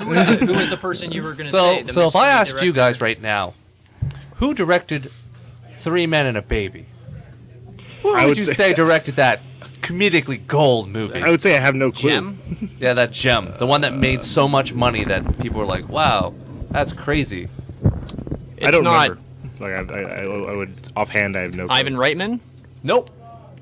Who was the person you were going to say? So if I asked you director? guys right now, who directed Three Men and a Baby? Who would you say directed that comedically gold movie? I would say I have no clue. Gem? Yeah, that Gem. The one that made so much money that people were like, wow, that's crazy. I don't not remember. Like I would offhand. I have no clue. Ivan Reitman. Nope.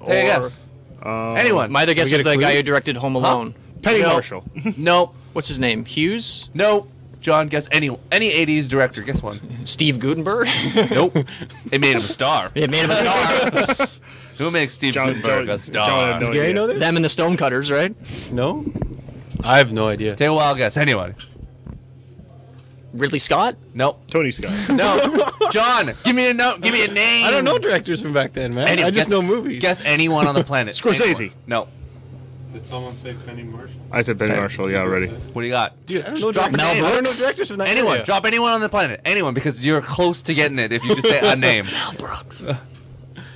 Take a guess. Anyone. My other guess was the guy who directed Home Alone. Penny No. Marshall. Nope. What's his name? Hughes? Nope. John, guess any 80s director. Guess one. Steve Guttenberg? Nope. It made him a star. It made him a star. Who makes Steve Gutenberg a star? John, Does Gary know this? Them and the Stonecutters, right? No? I have no idea. Take a wild guess. Anyone? Ridley Scott? Nope. Tony Scott. No. John, give me a note. Give me a name. I don't know directors from back then, man. Anyone, I just guess- know movies. Guess anyone on the planet. Scorsese. Anyone. No. Did someone say Penny Marshall? I said Penny Marshall. Yeah, already. What do you got? Dude, I don't know Drop directors. a name. I don't know Brooks. directors from that Anyone. area. Drop anyone on the planet. Anyone, because you're close to getting it if you just say a name. Mel Brooks.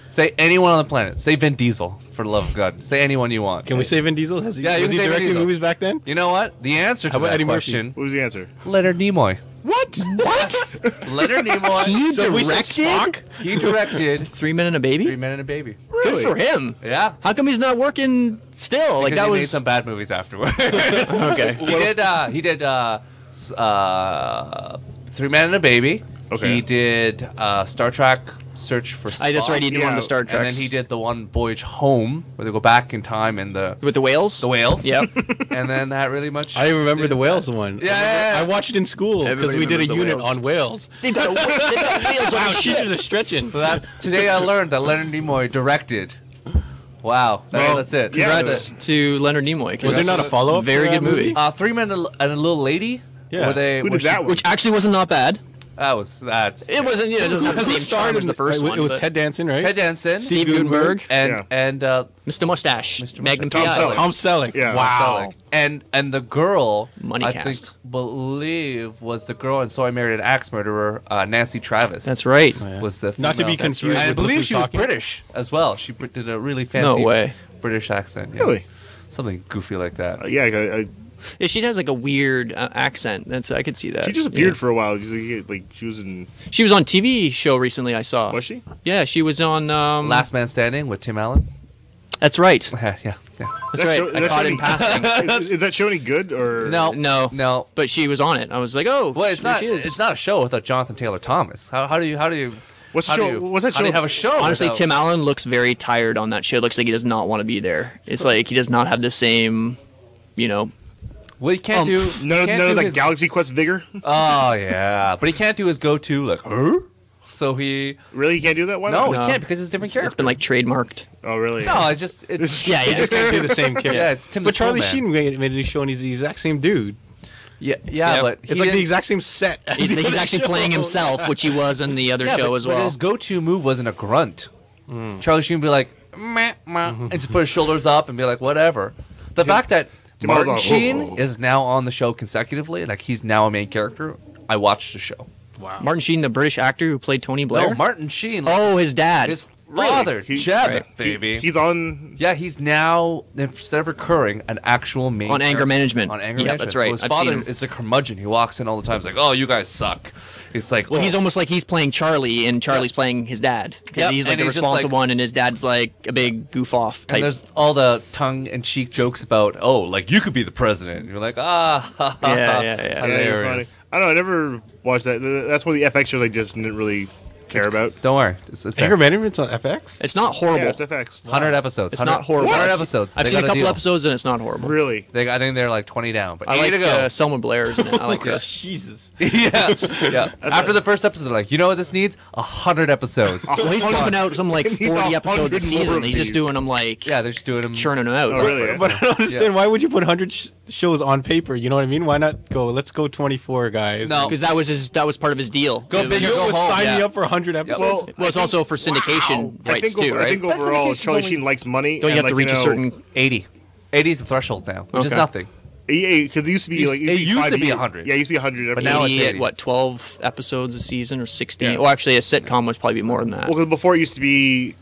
Say anyone on the planet. Say Vin Diesel, for the love of God. Say anyone you want. Can we say Vin Diesel? Was Yeah, you he can say Vin directing Diesel. movies back then? You know what? The answer to How about that Eddie Murphy? question, What was the answer? Leonard Nimoy. What? What? Leonard Nimoy. He So we said directed Spock? He directed 3 Men and a Baby? 3 Men and a Baby. Good for him. Yeah. How come he's not working still? Like Because that he made was some bad movies afterwards. okay. He did 3 Men and a Baby. Okay. He did Star Trek Search for Spock. That's right. He did one of the Star And then Treks he did the one Voyage Home, where they go back in time and the with the whales. whales. Yep. And then that really much. I remember the whales one. Yeah. I watched it in school because Everybody we did a remembers the unit whales. on whales. They've got whales on Wow, the ship. teachers are stretching. So that today I learned that Leonard Nimoy directed. Wow, that's it. yeah, Congrats to Leonard Nimoy. 'cause Was there not a that's follow-up? Very to that good movie. 3 Men and a Little Lady. Yeah. Were they, Who were did that one? Which actually wasn't not bad. That's It wasn't. You know, it doesn't have the same charm as the first one. It was but Ted Danson, right? Ted Danson Steve Guttenberg, and Mr. Mustache, Mr. Magnum Mustache. PI. Tom Selleck. Yeah. Wow. and the girl Money I cast. believe was the girl and So I Married an Axe Murderer, Nancy Travis. That's right. Yeah. Was the Not to be female. confused I with believe Luke she was talking. British as well. She did a really fancy No way. British accent. Yeah. Really? Something goofy like that. Yeah, Yeah, she has like a weird accent. That's I could see that. she disappeared Yeah. for a while. Like she was in. She was on TV show recently. I saw. Was she? Yeah, she was on. Last Man Standing with Tim Allen. That's right. yeah. That's right. I caught it in passing. Is that show any good or No, but she was on it. I was like, oh, Well, it's there not. she is. It's not a show without Jonathan Taylor Thomas. How do you? What's the how do show? you- What's that How do you show? have a show? Honestly, without- Tim Allen looks very tired on that show. Looks like he does not want to be there. It's like he does not have the same, you know. Well, he can't do. None can't of do that his- Galaxy Quest vigor. Oh yeah, but he can't do his go-to like her. So he Really, you can't do that. Why no, not? he can't because it's a different It's character. been like trademarked. Oh, really? No, it's just it's Yeah, He yeah. just can't do the same character. yeah, it's Tim. But the Charlie Toolman. Sheen made a new show and he's the exact same dude. Yeah, but It's like the exact same set. as He's, the he's other actually show. playing himself, which he was in the other yeah, show but, as But well. his go-to move wasn't a grunt. Charlie Sheen would be like meh, meh, and just put his shoulders up and be like whatever. The fact that Tim Allen's Martin all, Sheen "Whoa." is now on the show consecutively, like he's now a main character. I watched the show. Martin Sheen, the British actor who played Tony Blair. No, Martin Sheen. Oh, his dad. his father, He- Jeb, right. baby. He's on. Yeah, he's now instead of recurring an actual main On Anger character. Management. On anger Yeah, management. that's right. So his I've father seen him. is a curmudgeon. He walks in all the time. He's like, "Oh, you guys suck." It's like, Well, oh. he's almost like he's playing Charlie, and Charlie's playing his dad. Because Yep, he's like and the he's just responsible like- one, and his dad's like a big goof off And type. there's all the tongue-in-cheek jokes about, oh, like you could be the president. And you're like, ah, ha, ha, Yeah, ha. yeah, yeah. Yeah, you're funny. Hilarious. I don't know. I never watched that. That's one of the FX shows I just didn't really care about. Don't worry, it's Anger Management's on FX? It's not horrible. Yeah, it's FX. 100 episodes. It's not horrible. 100 I've episodes. I've They seen a got couple deal. episodes, and it's not horrible. Really? I think they're like 20 down, but I 80 like to go. Selma Blair's in it. I like her. Jesus. yeah, yeah. After the first episode, they're like, you know what this needs? 100 episodes. Well, he's pumping out some like He needs 40 episodes 100 a season. more of He's just these. doing them like Yeah, they're just doing them. churning them out. Oh, really? But I don't understand. Why would you put 100 shows on paper? You know what I mean? Why not go, let's go 24, guys? No. Because that was part of his deal. Go You big or go was home. signing Yeah. up for 100 episodes? Well, it's also for syndication rights too, I right? think overall, Syndication's Charlie only- Sheen likes money. Don't you and, have to like, reach a certain? 80. 80 is the threshold now, which is Okay. nothing. Because it used to be Used- like it used 5 to be years. 100. Yeah, it used to be 100. But now it's 80 at 80. what 12 episodes a season or 16? Yeah. Well, actually, a sitcom would probably be more than that. Well, because before it used to be,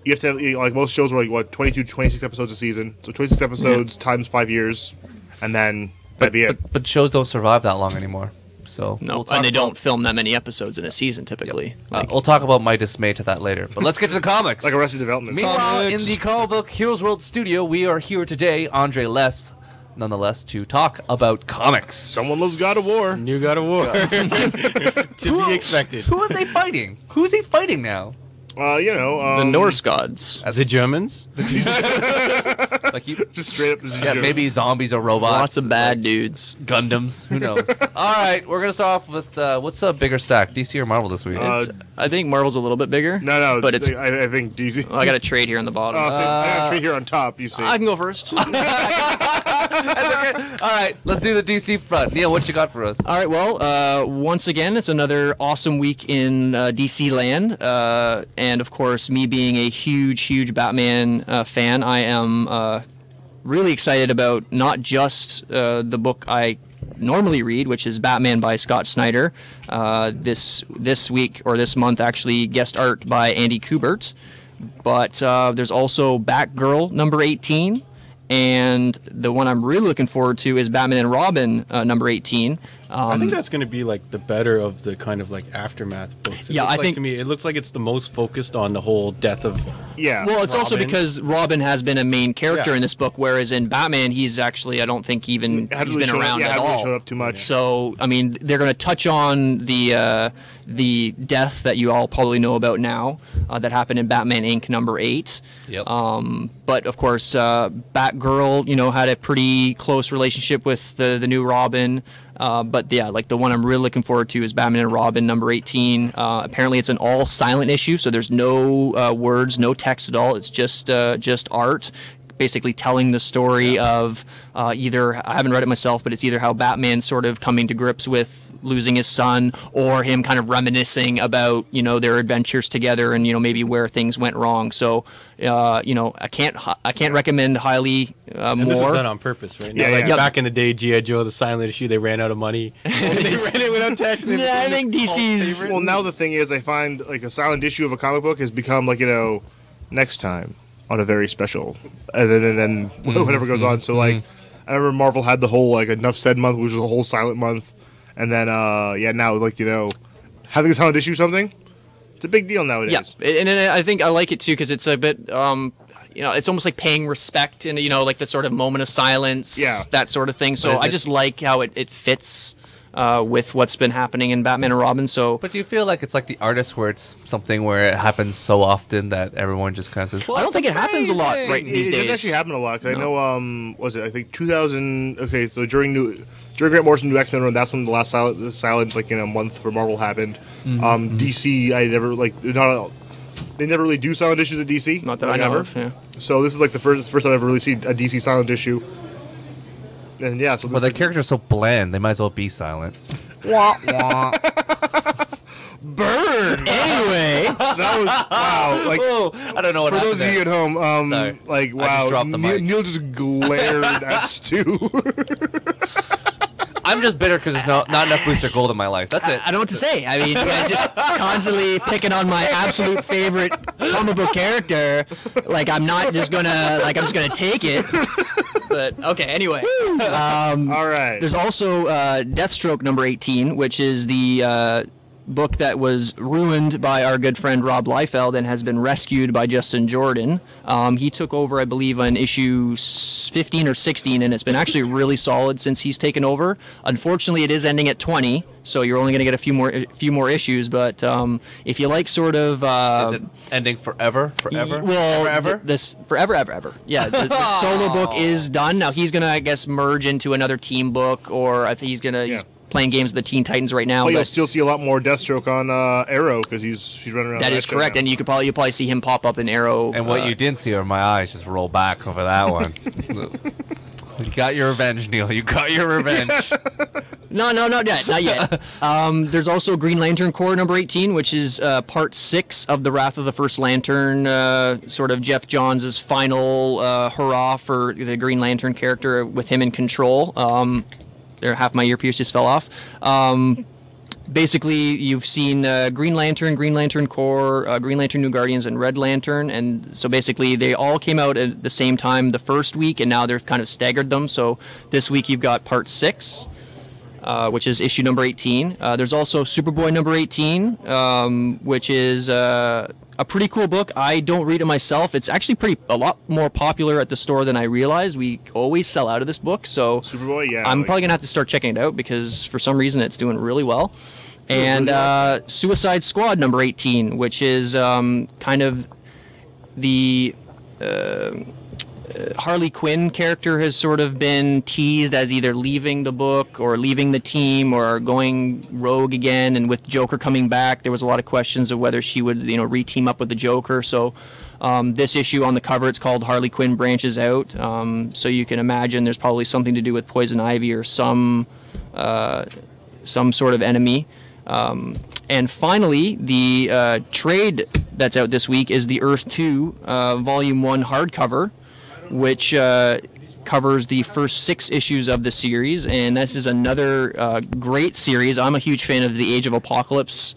you have to have, like most shows were like what 22, 26 episodes a season. So 26 episodes times 5 years, and then That'd be it. But shows don't survive that long anymore. So No, we'll talk and they about- don't film that many episodes in a season typically. Like, we'll talk about my dismay to that later. But let's get to the comics. Like Arrested Development. Meanwhile, in Comics. the Comic Book Heroes World studio, we are here today, Andre Les, nonetheless, to talk about comics. Someone loves God of War. New God of War. To be expected. Who are they fighting? Who's he fighting now? the Norse gods. The Germans? Like you, Just straight up. yeah, maybe zombies or robots. Lots of bad dudes. Gundams. Who knows? All right, we're gonna start off with what's a bigger stack, DC or Marvel this week? I think Marvel's a little bit bigger. No, but it's. I think DC. I got a trade here on the bottom. I got a tree here on top. You see. I can go first. All right, let's do the DC front. Neil, what you got for us? All right, well, once again, it's another awesome week in DC land. And, of course, me being a huge Batman fan, I am really excited about not just the book I normally read, which is Batman by Scott Snyder. This week, or this month, actually, guest art by Andy Kubert. But there's also Batgirl number 18. And the one I'm really looking forward to is Batman and Robin number 18. I think that's going to be like the better of the kind of like aftermath books. Yeah, looks I like, think- to me it looks like it's the most focused on the whole death of. Yeah. Well, it's also Robin. because Robin has been a main character Yeah. in this book, whereas in Batman, he's actually, I don't think even Hadn't he's really been showed up- around yeah, at hadn't really all. showed up too much. So, I mean, they're going to touch on the death that you all probably know about now that happened in Batman Inc. number 8. Yep. But of course, Batgirl, had a pretty close relationship with the new Robin. But yeah, like the one I'm really looking forward to is Batman and Robin number 18. Apparently, it's an all silent issue, so there's no words, no text at all. It's just art, basically telling the story of either, I haven't read it myself, but it's either how Batman's sort of coming to grips with losing his son, or him kind of reminiscing about their adventures together and maybe where things went wrong. So I can't recommend highly And more. this was done on purpose, right? Yeah, Like yeah. back in the day, G.I. Joe, the silent issue, they ran out of money. they ran it without text. And Yeah, I everything. think It's cult DC's favorite. Well, now the thing is, I find like a silent issue of a comic book has become like next time on a very special, and then whatever goes on. So like, I remember Marvel had the whole like Enough Said month, which was a whole silent month, and then now like having a silent issue something, it's a big deal nowadays. Yeah, and I think I like it too because it's a bit, it's almost like paying respect and like the sort of moment of silence, Yeah. that sort of thing. So is I it- just like how it fits with what's been happening in Batman and Robin. So But do you feel like it's like the artist where it's something where it happens so often that everyone just kind of says, well, I don't think it happens a lot amazing." right these It doesn't days. actually happen a lot. 'Cause I know, was it? I think 2000. Okay, so during Grant Morrison New X-Men run, that's when the last silent month for Marvel happened. DC, I never they never really do silent issues at DC. Not that I know Never. of. Yeah. So this is like the first time I've ever really seen a DC silent issue. And yeah, so this Well, the is- character's so bland, they might as well be silent. burn. Anyway, That was wow. Like Oh, I don't know what for happened those of you there. at home, Sorry. like I wow, just dropped the mic. Neil just glared at Stu. I'm just bitter because there's not enough Booster Gold in my life. That's it. I don't know what to say. I mean, you guys just constantly picking on my absolute favorite comic book character. Like I'm just gonna take it. But okay, anyway. All right. There's also Deathstroke number 18, which is the book that was ruined by our good friend Rob Liefeld and has been rescued by Justin Jordan. He took over, I believe, on issue 15 or 16, and it's been actually really solid since he's taken over. Unfortunately, it is ending at 20, so you're only going to get a few more issues. But if you like sort of Is it ending forever? Forever? well, Forever? this forever, ever. Yeah, the solo book is done. Now he's gonna, I guess, merge into another team book, or I think he's Yeah. playing games with the Teen Titans right now. Well, you'll But still see a lot more Deathstroke on Arrow because he's running around. that on is show correct, now. and you'll probably see him pop up in Arrow. And what you didn't see are my eyes just roll back over that one. You got your revenge, Neil. You got your revenge. No, not yet. There's also Green Lantern Corps number 18, which is part 6 of the Wrath of the First Lantern, sort of Jeff Johns' final hurrah for the Green Lantern character with him in control. Half my earpiece just fell off. basically, you've seen Green Lantern, Green Lantern Corps, Green Lantern New Guardians, and Red Lantern, and so basically they all came out at the same time the first week, and now they've kind of staggered them. So this week you've got Part 6, which is issue number 18. There's also Superboy number 18, which is a pretty cool book. I don't read it myself. It's actually a lot more popular at the store than I realized. We always sell out of this book, so Superboy, yeah. I'm probably gonna have to start checking it out because for some reason it's doing really well. And Suicide Squad number 18, which is kind of the Harley Quinn character has sort of been teased as either leaving the book or leaving the team or going rogue again. And with Joker coming back, there was a lot of questions of whether she would, re-team up with the Joker. So this issue on the cover, it's called Harley Quinn Branches Out. So you can imagine there's probably something to do with Poison Ivy or some sort of enemy. And finally, the trade that's out this week is the Earth 2 Volume 1 hardcover, which covers the first 6 issues of the series, and this is another great series. I'm a huge fan of the Age of Apocalypse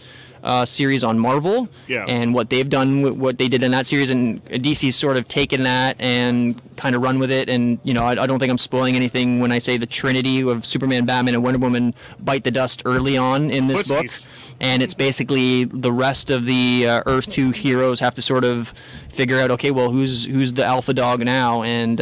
series on Marvel, and what they've done, what they did in that series, and DC's sort of taken that and kind of run with it. And I don't think I'm spoiling anything when I say the Trinity of Superman, Batman, and Wonder Woman bite the dust early on in this book. And it's basically the rest of the Earth 2 heroes have to sort of figure out, okay, well, who's the alpha dog now? And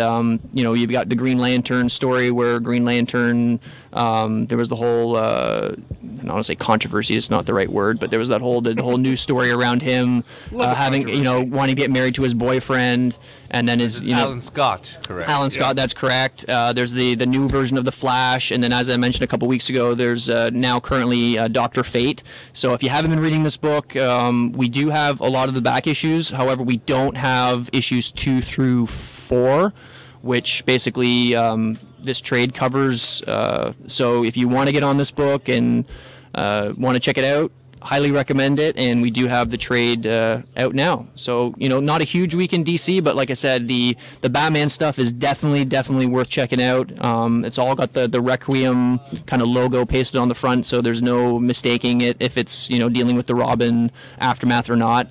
you've got the Green Lantern story where Green Lantern, there was the whole, I don't want to say controversy, it's not the right word, but there was the whole news story around him having, wanting to get married to his boyfriend, and then his, Alan Scott, correct? Alan Scott, that's correct. There's the new version of the Flash, and then as I mentioned a couple weeks ago, there's now currently Dr. Fate. So if you haven't been reading this book, we do have a lot of the back issues. However, we don't have issues 2 through 4, which basically this trade covers. So if you want to get on this book and want to check it out, highly recommend it. And we do have the trade out now. So not a huge week in DC, but like I said, the Batman stuff is definitely worth checking out. It's all got the Requiem kind of logo pasted on the front, so there's no mistaking it if it's dealing with the Robin aftermath or not.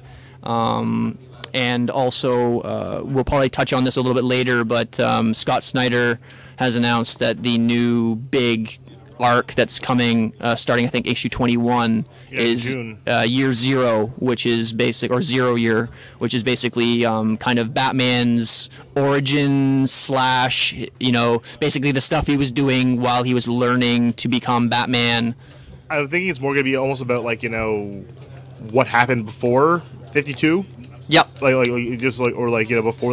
And also, we'll probably touch on this a little bit later, but Scott Snyder has announced that the new big arc that's coming, starting I think issue 21, is Year Zero, which is Zero Year, which is basically kind of Batman's origin slash, basically the stuff he was doing while he was learning to become Batman. I think it's more going to be almost about what happened before 52. Yep. Before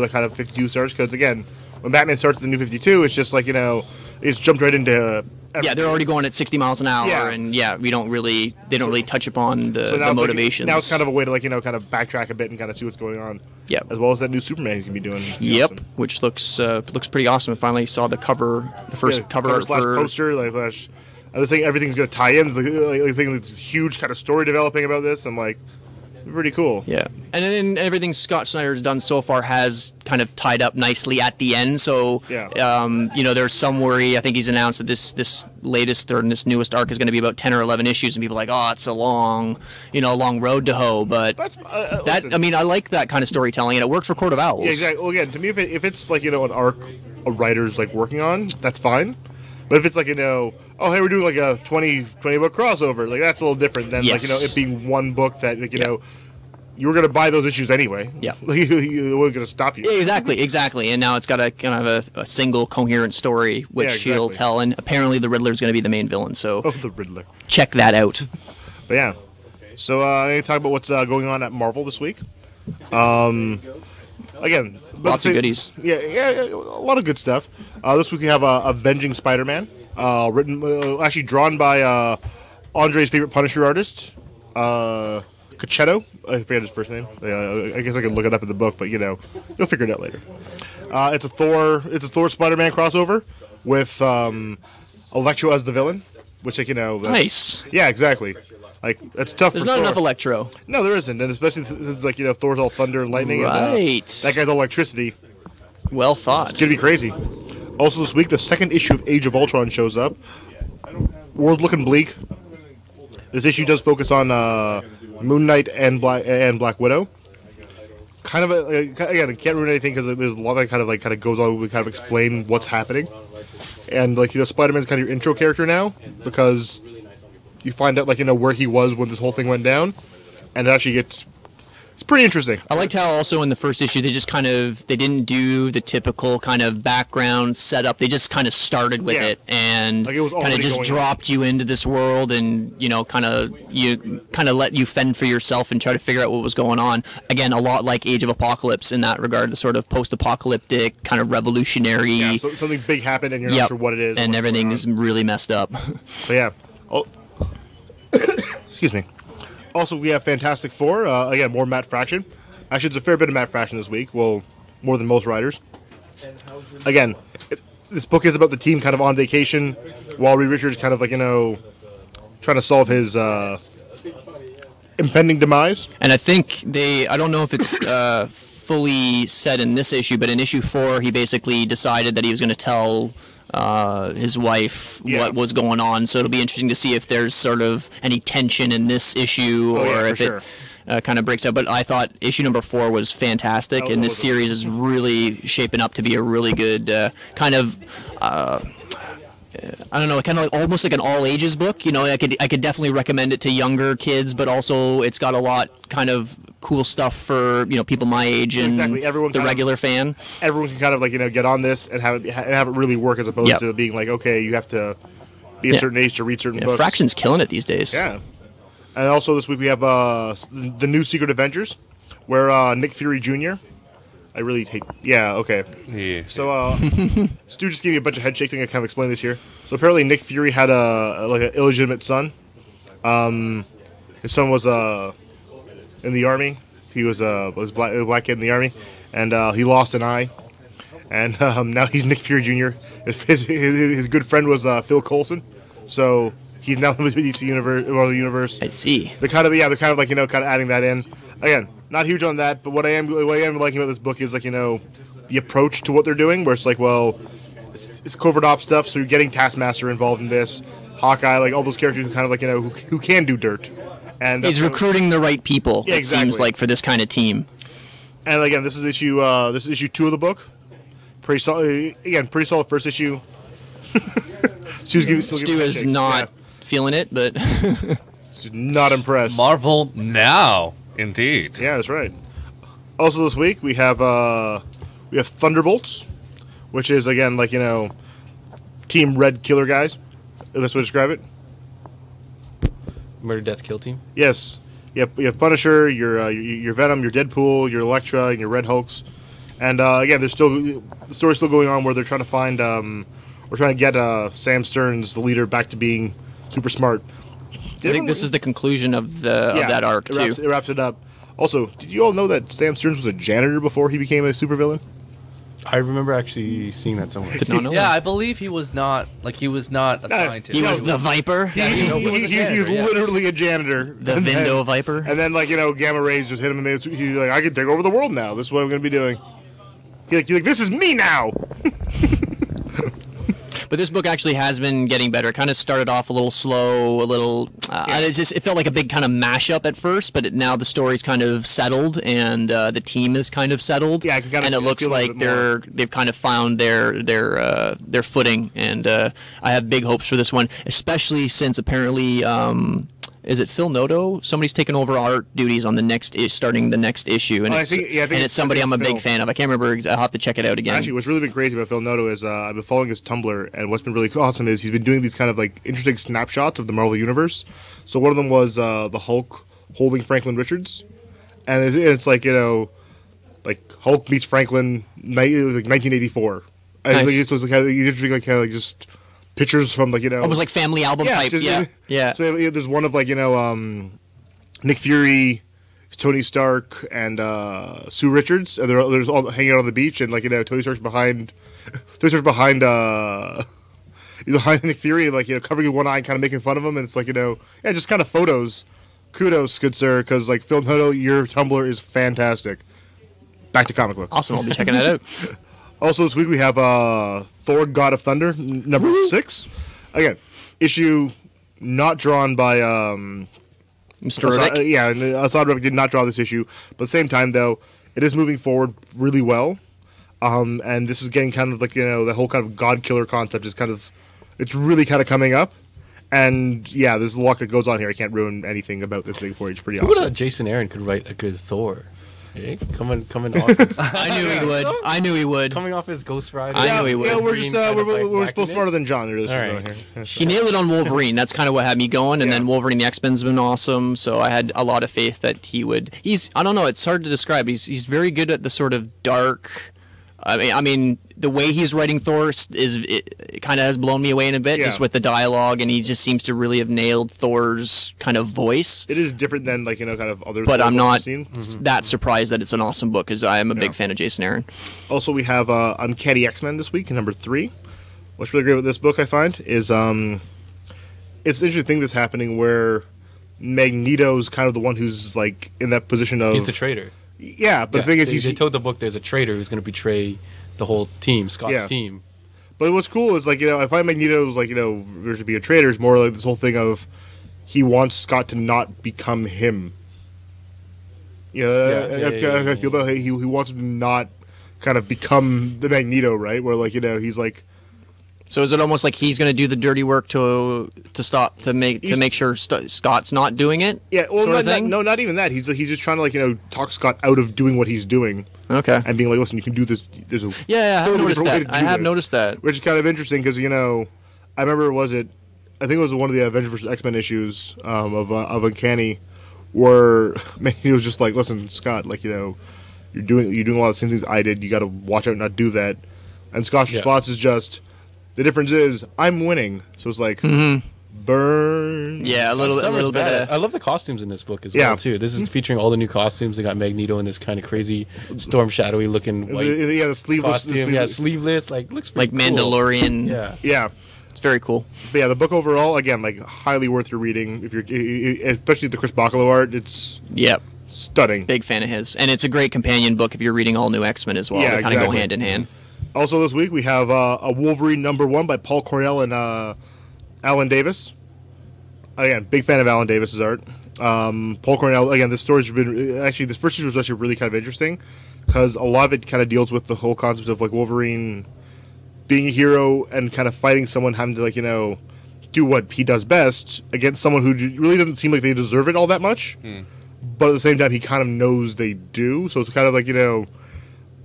the kind of 52 starts, because again, when Batman starts the new 52, it's just it's jumped right into. Yeah, they're already going at 60 miles an hour, and they don't really touch upon the motivations. Now it's kind of a way to kind of backtrack a bit and kind of see what's going on. Yeah. As well as that new Superman he's gonna be doing. Yep. Awesome. Which looks pretty awesome. I finally saw the cover, the first cover art for poster. I was saying everything's gonna tie in. I think this huge kind of story developing about this. I'm like. Pretty cool. Yeah. And then everything Scott Snyder's done so far has kind of tied up nicely at the end. So, there's some worry. I think he's announced that this latest or this newest arc is going to be about 10 or 11 issues, and people are like, oh, it's a long road to hoe. But I like that kind of storytelling, and it worked for Court of Owls. Yeah, exactly. Well, again, to me, if it's an arc a writer's working on, that's fine. But if it's oh, hey, we're doing a 20 book crossover, that's a little different than it being one book that you were going to buy those issues anyway. Yeah. It wasn't going to stop you. Yeah, exactly. And now it's got a kind of a single coherent story, which he'll tell. And apparently the Riddler's going to be the main villain. So the Riddler. Check that out. But yeah. So I'm going to talk about what's going on at Marvel this week. Again, lots of goodies. Yeah, a lot of good stuff. This week we have Avenging Spider-Man, drawn by Andre's favorite Punisher artist, Cachetto. I forget his first name. I guess I could look it up in the book, but you'll figure it out later. It's a Thor Spider-Man crossover with Electro as the villain, which nice. Yeah, exactly. That's tough. There's not enough Electro. No, there isn't, and especially since Thor's all thunder and lightning, right? And, that guy's all electricity. Well thought. It's gonna be crazy. Also, this week the second issue of Age of Ultron shows up. World's looking bleak. This issue does focus on Moon Knight and Black Widow. Kind of again, I can't ruin anything because there's a lot that kind of goes on. We kind of explain what's happening, and Spider-Man's kind of your intro character now because you find out where he was when this whole thing went down, and it actually it's pretty interesting. I liked how also in the first issue they didn't do the typical kind of background setup. They just kind of started with it and kind of just dropped you into this world and kind of let you fend for yourself and try to figure out what was going on. Again, a lot like Age of Apocalypse in that regard, the sort of post-apocalyptic kind of revolutionary. Yeah, so something big happened and you're not sure what it is, and everything is really messed up. But yeah, excuse me. Also, we have Fantastic Four. Again, more Matt Fraction. Actually, there's a fair bit of Matt Fraction this week. Well, more than most writers. Again, this book is about the team kind of on vacation while Reed Richards kind of trying to solve his impending demise. And I think I don't know if it's fully said in this issue, but in issue 4, he basically decided that he was going to tell his wife what was going on, so it'll be interesting to see if there's sort of any tension in this issue or if it kind of breaks out. But I thought issue number 4 was fantastic, and this series is really shaping up to be a really good kind of I don't know, kind of almost like an all ages book. I could definitely recommend it to younger kids, but also it's got a lot kind of cool stuff for people my age and the regular fan. Everyone can kind of get on this and have it really work as opposed to being okay, you have to be a certain age to read certain books. Fraction's killing it these days. Yeah, and also this week we have the new Secret Avengers, where Nick Fury Jr. I really hate. Yeah, okay. Yeah. So, Stu just gave me a bunch of head shakes. I kind of explain this here. So apparently, Nick Fury had an illegitimate son. His son was in the army. He was a black kid in the army, and he lost an eye. And now he's Nick Fury Jr. His good friend was Phil Coulson, so he's now in the DC universe. I see. They're kind of adding that in again. Not huge on that, but what I am liking about this book is the approach to what they're doing, where it's it's covert op stuff. So you're getting Taskmaster involved in this, Hawkeye, all those characters who kind of who can do dirt, and he's recruiting the right people. Yeah, it seems like for this kind of team. And again, this is issue 2 of the book. Pretty solid. Again, pretty solid first issue. Stu is not feeling it, but not impressed. Marvel now. Indeed. Yeah, that's right. Also this week we have Thunderbolts, which is again Team Red Killer guys. The best way to describe it. Murder, Death, Kill Team. Yes. You have Punisher, your Venom, your Deadpool, your Elektra, and your Red Hulks. And again, the story's still going on where they're trying to find we're trying to get Sam Stearns, the leader, back to being super smart. I think this is the conclusion of that arc, too. It wraps it up. Also, did you all know that Sam Stearns was a janitor before he became a supervillain? I remember actually seeing that somewhere. Did not know Yeah, that. I believe he was not a scientist. He was the Viper? He was literally a janitor. The Vindo Viper? And then, Gamma Rays just hit him, and he's like, I can take over the world now. This is what I'm going to be doing. He's like, this is me now! But this book actually has been getting better. It kind of started off a little slow, it felt like a big kind of mashup at first, but now the story's kind of settled and the team is kind of settled. Yeah, and it looks like they've kind of found their footing, and I have big hopes for this one, especially since apparently is it Phil Noto? Somebody's taken over art duties on starting the next issue, and it's somebody I'm a big fan of. I can't remember. I'll have to check it out again. Actually, what's really been crazy about Phil Noto is I've been following his Tumblr, and what's been really awesome is he's been doing these kind of interesting snapshots of the Marvel Universe. So one of them was the Hulk holding Franklin Richards, and it's Hulk meets Franklin 1984. Nice. So it's interesting, just pictures from almost like family album type. Yeah. So there's one of Nick Fury, Tony Stark, and Sue Richards, and they're all hanging out on the beach, and Tony Stark's behind Nick Fury, and covering one eye, kind of making fun of him, and it's just kind of photos. Kudos, good sir, because Phil Noto, your Tumblr is fantastic. Back to comic books. Awesome, I'll be checking that out. Also this week we have Thor: God of Thunder number 6. Again, issue not drawn by Mr. Riddick. yeah, and Assad Rebek did not draw this issue. But at the same time, though, it is moving forward really well. And this is getting kind of like, the whole kind of God Killer concept is it's really kind of coming up. And yeah, there's a lot that goes on here. I can't ruin anything about this thing for you. It's pretty Who awesome. thought Jason Aaron could write a good Thor? Hey, coming off his, I knew he would. coming off his Ghost Rider. I knew he would. Yeah, we're Green just kind of like we're supposed wackiness. smarter than John. Really, All right. here. He nailed it on Wolverine. That's kind of what had me going. And then Wolverine the X-Men's been awesome. So I had a lot of faith that he would. I don't know. It's hard to describe. He's very good at the sort of dark. I mean, the way he's writing Thor it kind of has blown me away in a bit, just with the dialogue, and he just seems to really have nailed Thor's kind of voice. It is different than kind of other. But I'm not seen. that surprised that it's an awesome book, because I am a big fan of Jason Aaron. Also, we have Uncanny X-Men this week, number 3. What's really great with this book, I find, is it's an interesting thing that's happening where Magneto's kind of the one who's like in that position of He's the traitor. Yeah, but the thing is, they told the book there's a traitor who's going to betray the whole team, Scott's team. But what's cool is I find Magneto's there to be a traitor is more like this whole thing of he wants Scott to not become him. I feel about he wants him to not kind of become the Magneto, right? Where he's like. So is it almost like he's going to do the dirty work to make sure Scott's not doing it? Yeah, well, not even that. He's just trying to talk Scott out of doing what he's doing. Okay. And being like, listen, you can do this. There's a I have noticed that. I have this. noticed that, Which is kind of interesting because I remember I think it was one of the Avengers vs X-Men issues of Uncanny, where he was just like, listen, Scott, you're doing a lot of the same things I did. You got to watch out and not do that. And Scott's response is just. The difference is I'm winning, so it's like burn. Yeah, a little bit. I love the costumes in this book as well too. This is featuring all the new costumes. They got Magneto in this kind of crazy Storm Shadowy looking white the sleeveless costume. Sleeveless. Looks pretty like Mandalorian. Cool. Yeah. It's very cool. But yeah, the book overall, again, highly worth your reading. If you're, especially the Chris Bachalo art, it's stunning. Big fan of his, and it's a great companion book if you're reading all new X-Men as well. Yeah, they kind of go hand in hand. Also this week we have a Wolverine #1 by Paul Cornell and Alan Davis. Again, big fan of Alan Davis's art. Paul Cornell, again, this story's been this first issue was actually really kind of interesting because a lot of it kind of deals with the whole concept of Wolverine being a hero and kind of fighting someone, having to do what he does best against someone who really doesn't seem like they deserve it all that much. But at the same time, he kind of knows they do. So it's kind of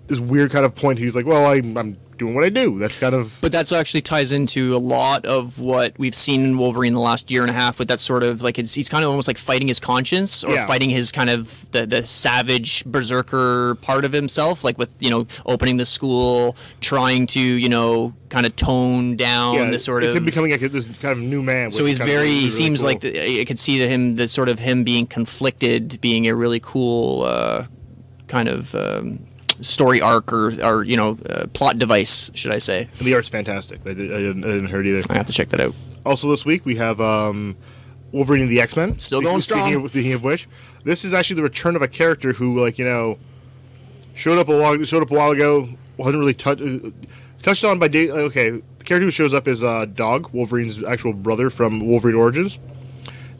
this weird kind of point. He's like, well, I'm doing what I do. That's kind of. But that's actually ties into a lot of what we've seen in Wolverine the last year and a half with that sort of he's kind of almost like fighting his conscience or fighting his kind of the savage berserker part of himself, with opening the school, trying to kind of tone down the sort it's of him becoming this kind of new man. So he's he seems cool. like I could see the sort of him being conflicted, being a really cool kind of. Story arc or plot device, should I say. And the art's fantastic. I didn't hear it either. I have to check that out. Also this week we have Wolverine and the X-Men. Still going strong. Speaking of which, this is actually the return of a character who showed up a while ago, wasn't really touched on by Dave. Okay, the character who shows up is Dog, Wolverine's actual brother from Wolverine Origins.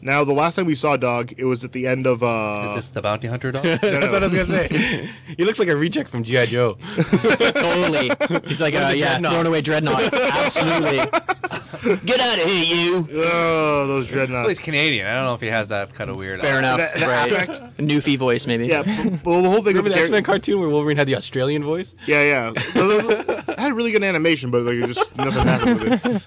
Now, the last time we saw Dog, it was at the end of... Is this the bounty hunter dog? That's what I was going to say. He looks like a reject from G.I. Joe. Totally. He's like, throwing away Dreadnought. Absolutely. Get out of here, you. Oh, those Dreadnoughts. Well, he's Canadian. I don't know if he has that kind of weird... Fair enough. Right. A Newfie voice, maybe. Yeah, well, the whole thing... Remember the X-Men cartoon where Wolverine had the Australian voice? Yeah. It had really good animation, but just nothing happened with it.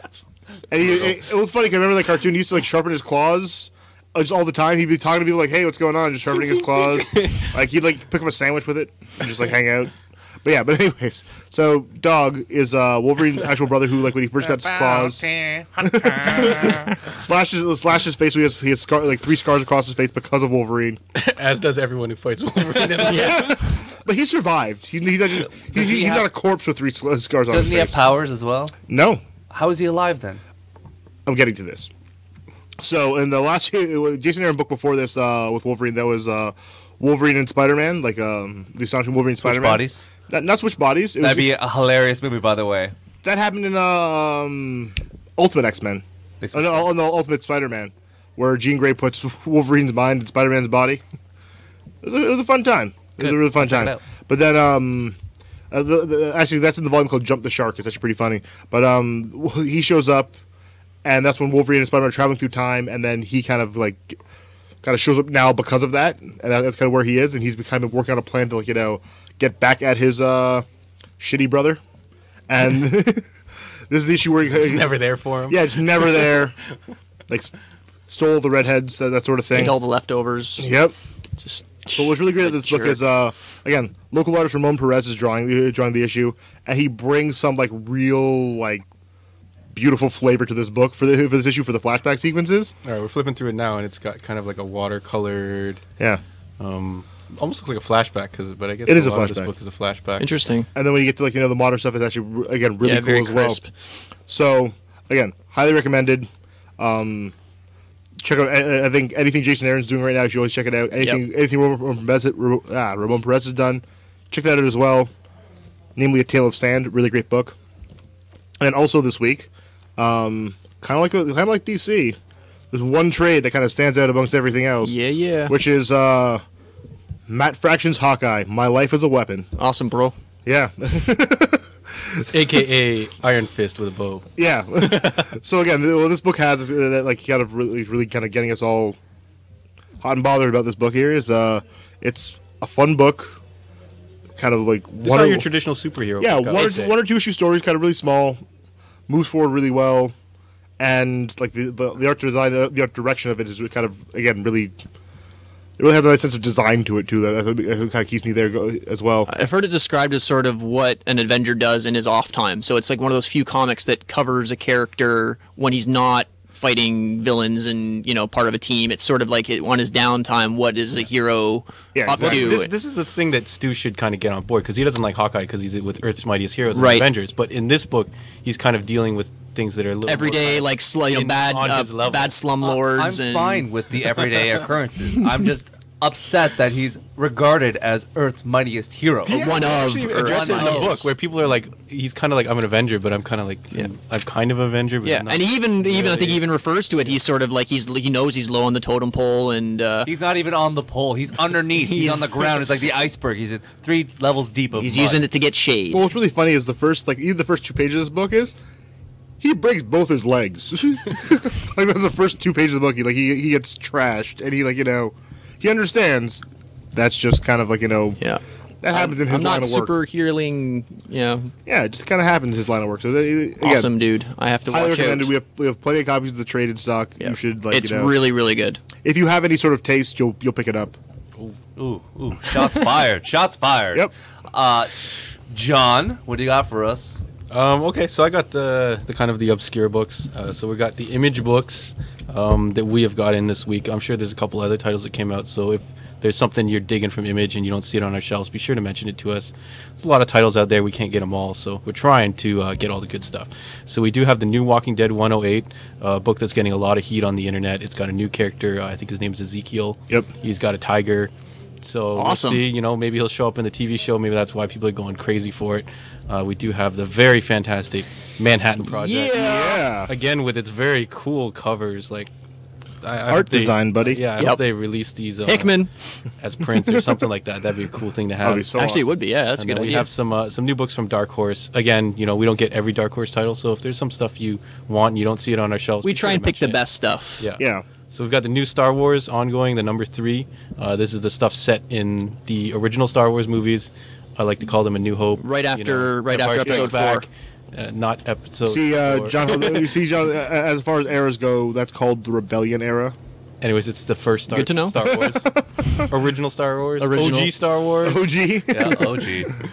And it was funny because I remember the cartoon. He used to sharpen his claws just all the time. He'd be talking to people like, "Hey, what's going on?" Just sharpening his claws. He'd pick up a sandwich with it and just hang out. But anyways, so Dog is Wolverine's actual brother who when he first got his claws slashed his face. So he has 3 scars across his face because of Wolverine. As does everyone who fights Wolverine. But he survived. He's not a corpse with 3 scars on his face. Doesn't he have powers as well? No. How is he alive then? I'm getting to this. So in the last Jason Aaron book before this with Wolverine, that was Wolverine and Spider-Man, the Astonishing Wolverine and Spider-Man. Switch bodies? Not switch bodies. That'd be a hilarious movie, by the way. That happened in Ultimate X-Men. on the Ultimate Spider-Man, where Jean Grey puts Wolverine's mind in Spider-Man's body. It was a fun time. It was a really fun Check it time. out. But then, actually, that's in the volume called Jump the Shark. It's actually pretty funny. But he shows up, and that's when Wolverine and Spider-Man are traveling through time, and then he kind of shows up now because of that, and that's kind of where he is, and he's kind of working on a plan to get back at his shitty brother, and this is the issue where He's never there for him. Yeah, it's never there. Stole the redheads, that sort of thing. Ate all the leftovers. Yep. Just. But what's really great at this book is, again, local artist Ramon Perez is drawing the issue, and he brings some real beautiful flavor to this book for this issue for the flashback sequences. All right, we're flipping through it now, and it's got kind of like a watercolored. Yeah. Almost looks like a flashback, but I guess it is a lot of this flashback. book is a flashback. Interesting. And then when you get to the modern stuff, it's actually again really cool very as well. crisp. So again, highly recommended. Check out. I think anything Jason Aaron's doing right now, you should always check it out. Anything Ramon Perez has done, check that out as well. Namely, A Tale of Sand, really great book. And also this week, kind of like DC, there's one trade that kind of stands out amongst everything else. Yeah. Which is Matt Fraction's Hawkeye, My Life as a Weapon. Awesome, bro. Yeah. AKA Iron Fist with a bow. Yeah. So again, what this book has is kind of really kind of getting us all hot and bothered about this book here is it's a fun book, kind of It's not your traditional superhero. Yeah, book, one or two issue stories, kind of really small, moves forward really well, and the art design, the art direction of it is kind of again really. It really has a nice sense of design to it too. That kind of keeps me there as well. I've heard it described as sort of what an Avenger does in his off time. So it's like one of those few comics that covers a character when he's not fighting villains and part of a team. It's sort of like on his downtime. What is a hero up to? This is the thing that Stu should kind of get on board because he doesn't like Hawkeye because he's with Earth's Mightiest Heroes and Right. Avengers. But in this book, he's kind of dealing with things that are a little Everyday, more kind of bad slumlords. I'm and fine with the everyday occurrences. I'm just upset that he's regarded as Earth's mightiest hero. one of. actually address it in the One of. book where people are like, he's kind of like, I'm an Avenger, but I'm kind of like, I'm kind of an Avenger. But Yeah, I'm not and he even I think really. he even refers to it. He's sort of like he knows he's low on the totem pole, and He's not even on the pole. He's underneath. He's on the ground. It's like the iceberg. He's at 3 levels deep of he's mud. using it to get shade. Well, what's really funny is the first 2 pages of this book is he breaks both his legs. That's the first 2 pages of the book. He gets trashed, and he understands. That's just kind of Yeah. that happens in his I'm line not of work. super healing. Yeah, it just kind of happens in his line of work. So again, Awesome, dude. I have to highly watch recommended. out. We have plenty of copies of the trade in stock. Yeah. You should It's really, really good. if you have any sort of taste, you'll pick it up. Ooh, shots fired. Shots fired. Yep. John, what do you got for us? Okay, so I got the kind of the obscure books. So we got the Image books that we have got in this week. I'm sure there's a couple other titles that came out. So if there's something you're digging from Image and you don't see it on our shelves, be sure to mention it to us. There's a lot of titles out there. We can't get them all, so we're trying to get all the good stuff. So we do have the new Walking Dead 108, book that's getting a lot of heat on the internet. It's got a new character. I think his name is Ezekiel. Yep. He's got a tiger. So Awesome. we'll see. Maybe he'll show up in the TV show. Maybe that's why people are going crazy for it. We do have the very fantastic Manhattan Project. Yeah. Again, with its very cool covers, I Art hope they- design, buddy. Yeah, I Yep. hope they release these Hickman. as prints or something like that. That'd be a cool thing to have. That'd be so Actually, it awesome. would be. Yeah, that's a And good then we idea. have some new books from Dark Horse. Again, we don't get every Dark Horse title, so if there's some stuff you want and you don't see it on our shelves, We be try sure and to pick the mention it. best stuff. Yeah. Yeah. So we've got the new Star Wars ongoing, the number 3. This is the stuff set in the original Star Wars movies. I like to call them A New Hope. Right after Empire Strikes episode Back, not episode. See, 4. John. You see, John. As far as eras go, that's called the Rebellion era. Anyways, it's the first Good to know. Star Wars. Original Star Wars. Original. OG Star Wars. OG. Yeah, OG.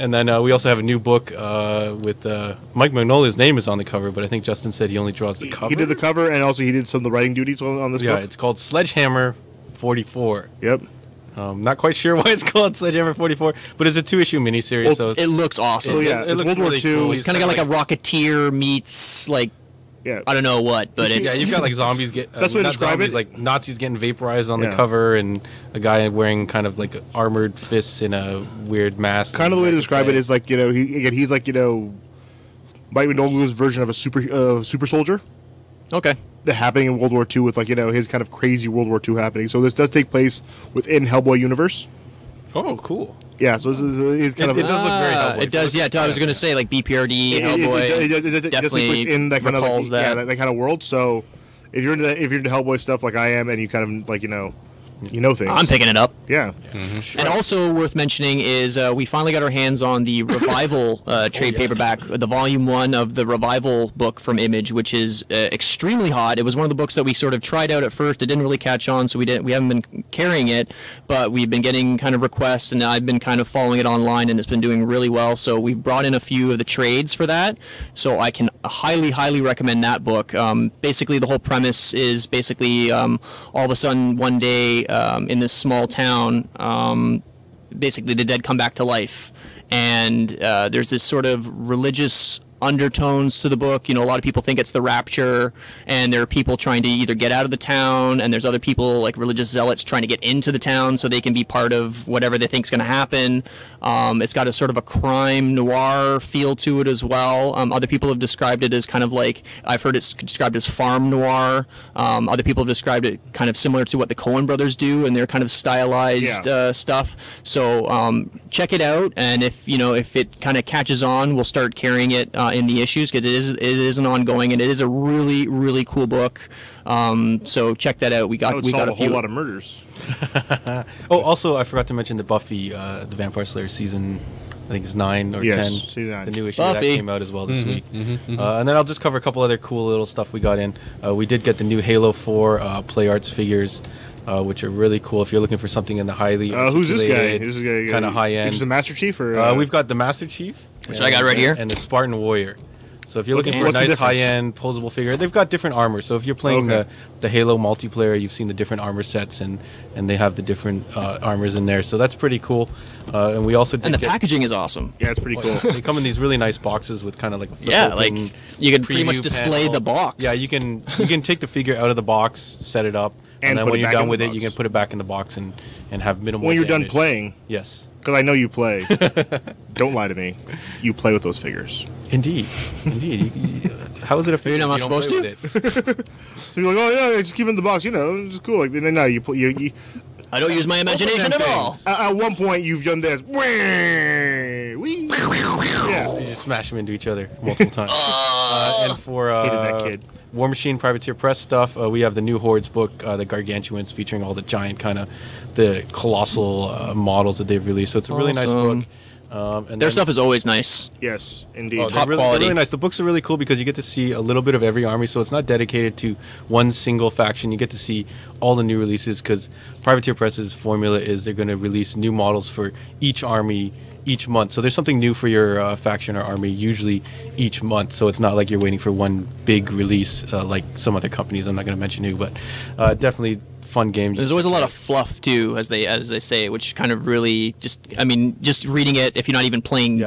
And then we also have a new book with Mike Magnolia's name is on the cover, but I think Justin said he only draws the cover. He did the cover, and also he did some of the writing duties on this Yeah, book. it's called Sledgehammer 44. Yep. Not quite sure why it's called Sledgehammer 44, but it's a 2-issue miniseries. Well, so it's, It looks awesome. Oh, yeah, it it's looks World War really II. cool. It's kind of got like a Rocketeer meets Yeah. I don't know what, but Yeah, it's you've got like zombies get. That's the way to not describe zombies, it. like Nazis getting vaporized on Yeah. the cover, and a guy wearing kind of like armored fists in a weird mask. Kind of the way to describe it is. is he's like Mike Magnolia's version of a super soldier. Okay. the happening in World War II with like his kind of crazy World War II happening. So this does take place within Hellboy universe. Oh, cool. Yeah, so it's kind of it does look very Hellboy. It does, yeah. I was going to say like BPRD, Hellboy. it definitely in that kind of recalls like, that. that kind of world. So if you're into Hellboy stuff like I am, and you kind of like things, I'm picking it up. Yeah. And also worth mentioning is we finally got our hands on the Revival trade paperback, the volume 1 of the Revival book from Image, which is extremely hot. It was one of the books that we sort of tried out at first. It didn't really catch on, so we haven't been carrying it, but we've been getting kind of requests, and I've been kind of following it online, and it's been doing really well. So we've brought in a few of the trades for that. So I can highly recommend that book. Basically, the whole premise is basically all of a sudden one day in this small town, basically the dead come back to life, and there's this sort of religious undertones to the book. A lot of people think it's the rapture, and there are people trying to either get out of the town, and there's other people like religious zealots trying to get into the town so they can be part of whatever they think is going to happen. It's got a sort of a crime noir feel to it as well. Other people have described it as kind of like, I've heard it's described as farm noir. Other people have described it kind of similar to what the Coen brothers do and their kind of stylized stuff. So check it out, and if it kind of catches on, we'll start carrying it in the issues, because it is an ongoing, and it is a really cool book. So check that out. We got a whole lot of murders. Oh, also I forgot to mention the Buffy the Vampire Slayer season, I think it's 9 or 10. Season 9. The new issue Buffy. that came out as well this week. And then I'll just cover a couple other cool little stuff we got in. We did get the new Halo 4 Play Arts figures, which are really cool if you're looking for something in the highly Who's this guy? kind of high end. Is the Master Chief or? We've got the Master Chief, which I got right here, and the Spartan Warrior. So if you're looking for a What's the nice difference? high-end posable figure, they've got different armor. So if you're playing the Halo multiplayer, you've seen the different armor sets, and they have the different armors in there. So that's pretty cool. And we also did and the packaging is awesome. Yeah, it's pretty cool. They come in these really nice boxes with kind of like a flip Yeah, open like you can pretty much preview display panel. the box. Yeah, you can take the figure out of the box, set it up, and then put when it you're back done in with the it, you box. can put it back in the box and have minimal When you're done damage. playing, Yes. because I know you play. Don't lie to me. You play with those figures. Indeed. How is it a figure? You're not if you don't supposed play with it? So you're like, oh yeah, just keep it in the box. It's cool. Like, no, you I don't use my imagination at all. At one point, you've done this. Whee! Yeah. You just smash them into each other multiple times. And for Hated that kid. War Machine Privateer Press stuff, we have the new Hordes book, the Gargantuans, featuring all the giant kind of the colossal models that they've released. So it's a really nice Awesome. book. And Their then- stuff is always nice. Yes, indeed. Oh, Top they're quality. really nice. The books are really cool because you get to see a little bit of every army, so it's not dedicated to one single faction. You get to see all the new releases because Privateer Press's formula is they're going to release new models for each army each month. So there's something new for your faction or army usually each month. So it's not like you're waiting for one big release like some other companies. I'm not going to mention who, but definitely fun game. There's always a lot of fluff too, as they say, which kind of really just reading it, if you're not even playing,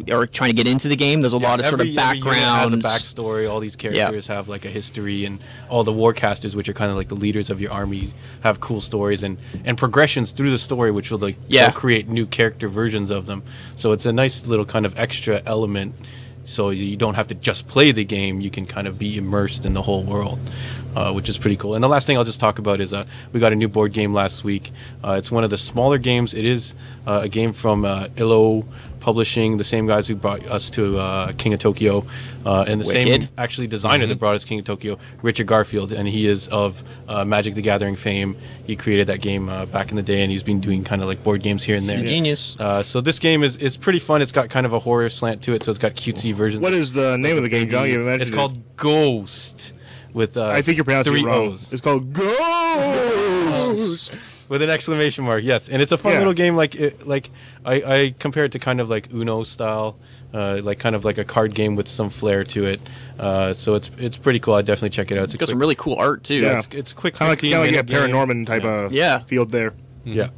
or trying to get into the game, there's a lot of sort of Every unit has a background. backstory. All these characters have like a history, and all the warcasters, which are kind of like the leaders of your army, have cool stories and progressions through the story, which will they'll create new character versions of them. So it's a nice little kind of extra element. So you don't have to just play the game; you can kind of be immersed in the whole world. Which is pretty cool. And the last thing I'll just talk about is we got a new board game last week. It's one of the smaller games. It is a game from Illo Publishing, the same guys who brought us to King of Tokyo, and the Wicked. same actually designer that brought us King of Tokyo, Richard Garfield, and he is of Magic the Gathering fame. He created that game back in the day, and he's been doing kind of like board games here and there. Genius. So this game is pretty fun. It's got kind of a horror slant to it, so it's got cutesy versions. What is the name of the game, John? You mentioned It's called Ghost. With I think you're pronouncing three it wrong. O's. It's called Ghost. With an exclamation mark, yes, and it's a fun little game. I compare it to kind of like Uno style, like kind of like a card game with some flair to it. So it's pretty cool. I'd definitely check it out. It's Got some really cool art too. Yeah. it's quick, Kind of like a 15-minute game. Paranorman type of field there. Yeah,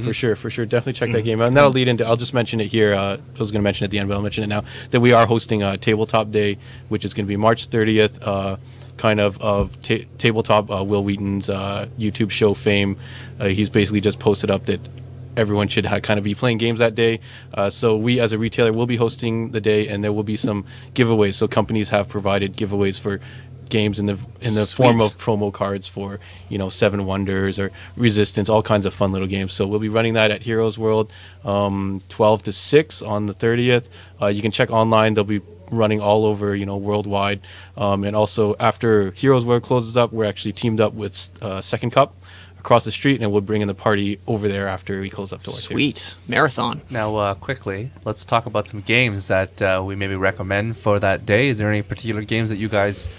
for sure. Definitely check that game out. And that'll lead into, I'll just mention it here. I was going to mention it at the end, but I'll mention it now, that we are hosting a Tabletop Day, which is going to be March 30th, Tabletop, Will Wheaton's YouTube show fame. He's basically just posted up that everyone should kind of be playing games that day. So we, as a retailer, will be hosting the day, and there will be some giveaways. So companies have provided giveaways for games in the form of promo cards for, you know, Seven Wonders or Resistance, all kinds of fun little games. So we'll be running that at Heroes World 12 to 6 on the 30th. You can check online. They'll be running all over, you know, worldwide. And also after Heroes World closes up, we're actually teamed up with Second Cup across the street, and we'll bring in the party over there after we close up to Sweet. Marathon. Now, quickly, let's talk about some games that we maybe recommend for that day. Is there any particular games that you guys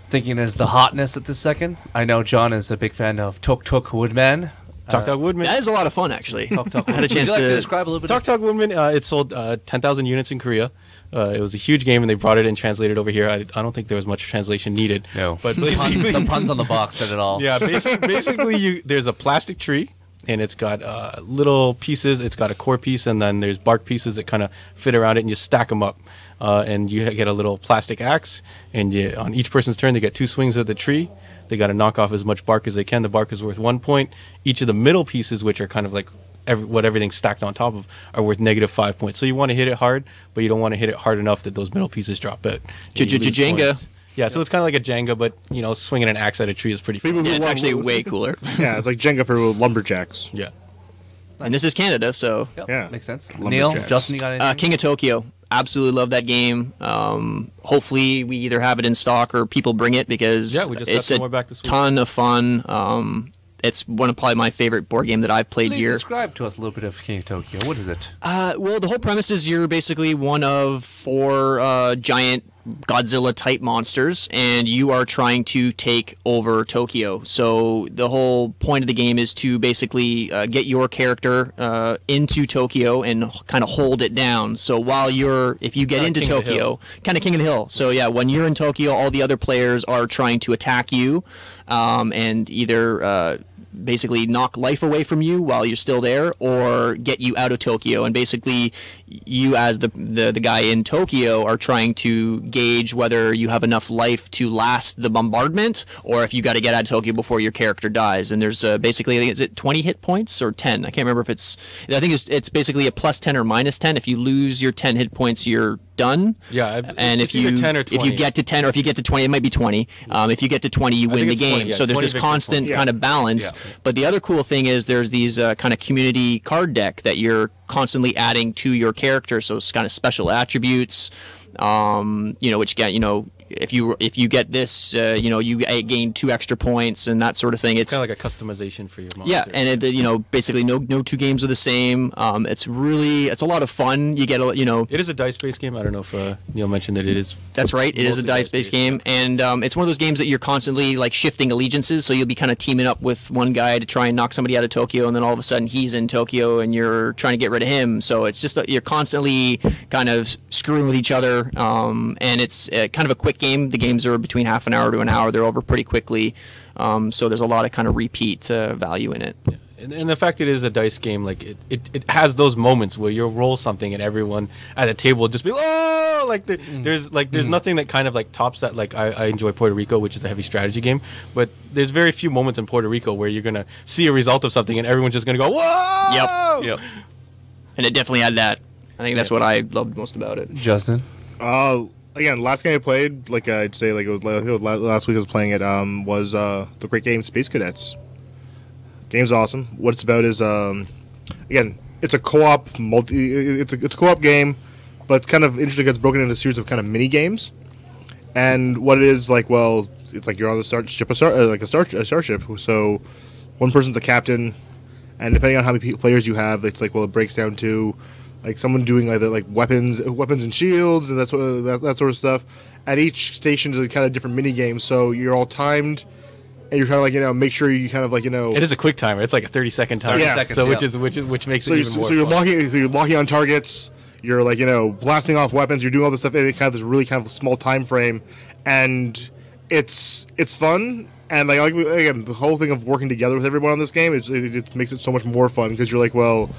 thinking is the hotness at this second? I know John is a big fan of Tuk Tuk Woodman. Tuk Tuk Woodman. That is a lot of fun, actually. Tuk Tuk I had a chance Would you like to describe a little bit. Tuk Tuk Woodman, it sold 10,000 units in Korea. It was a huge game, and they brought it and translated over here. I don't think there was much translation needed. No, but basically, the puns on the box said it all. Yeah, basically, there's a plastic tree, and it's got little pieces. It's got a core piece, and then there's bark pieces that kind of fit around it, and you stack them up. And you get a little plastic axe, and on each person's turn, they get 2 swings at the tree. They got to knock off as much bark as they can. The bark is worth 1 point. Each of the middle pieces, which are kind of like what everything's stacked on top of, are worth -5 points. So you want to hit it hard, but you don't want to hit it hard enough that those middle pieces drop out. Jenga. Yeah, so it's kind of like a Jenga, but, you know, swinging an axe at a tree is pretty fun. Yeah, it's actually way cooler. Yeah, it's like Jenga for lumberjacks. Yeah. And this is Canada, so Yep, Yeah. makes sense. Lumberjacks. Neil, Justin, you got anything? King of Tokyo. Absolutely love that game. Hopefully, we either have it in stock or people bring it because Yeah, we just got it's some a more back this week. ton of fun. It's one of probably my favorite board game that I've played Please here. describe to us a little bit of King of Tokyo. What is it? Well, the whole premise is you're basically one of 4 giant Godzilla-type monsters, and you are trying to take over Tokyo. So the whole point of the game is to basically get your character into Tokyo and kind of hold it down. So while if you get into King of the Tokyo, kind of King of the Hill. So yeah, when you're in Tokyo, all the other players are trying to attack you, and either basically knock life away from you while you're still there, or get you out of Tokyo. And basically, you as the guy in Tokyo are trying to gauge whether you have enough life to last the bombardment, or if you got to get out of Tokyo before your character dies. And there's basically, I think, is it 20 hit points or 10? I can't remember if it's. I think it's basically a +10 or -10. If you lose your 10 hit points, you're done. Yeah, and it's if you either 10 or 20. if you get to 10 or if you get to 20, it might be 20. If you get to 20, you win think the it's game. 20, yeah, So there's 20 this victory constant points. kind of balance. Yeah. But the other cool thing is there's these kind of community card deck that you're constantly adding to your character. So it's kind of special attributes, which get, if you get this, you gain 2 extra points and that sort of thing. It's kind of like a customization for your monster. yeah, and basically no 2 games are the same. It's a lot of fun. You get It is a dice-based game. I don't know if Neil mentioned that it is. That's right. It is a mostly dice-based game, and it's one of those games that you're constantly like shifting allegiances. So you'll be kind of teaming up with one guy to try and knock somebody out of Tokyo, and then all of a sudden he's in Tokyo, and you're trying to get rid of him. So it's just you're constantly kind of screwing with each other, and it's kind of a quick game. The games are between half an hour to an hour. They're over pretty quickly, so there's a lot of kind of repeat value in it. Yeah. And the fact that it is a dice game, like it has those moments where you'll roll something and everyone at the table will just be there's nothing that kind of like tops that. Like I enjoy Puerto Rico, which is a heavy strategy game, but there's very few moments in Puerto Rico where you're gonna see a result of something and everyone's just gonna go whoa. Yep. And it definitely had that. I think that's what I loved most about it. Justin? Again, last game I played, like I'd say, like it was last week I was playing it, was the great game Space Cadets. Game's awesome. What it's about is, again, it's a co-op it's a co-op game, but it's kind of interesting. It's broken into a series of kind of mini games, and what it is like, well, it's like you're on the starship, a starship. So one person's the captain, and depending on how many players you have, it's like, well, it breaks down to like someone doing either like weapons and shields and that sort of stuff. At each station is a kind of different mini game, so you're all timed. And you're trying to make sure you kind of It is a quick timer. It's like a 30-second timer. 30 seconds, So yeah. which makes it even more. So you're fun. you're locking on targets. You're blasting off weapons. You're doing all this stuff in kind of this really kind of small time frame, and it's fun. And again, the whole thing of working together with everyone on this game, it makes it so much more fun because you're like, well,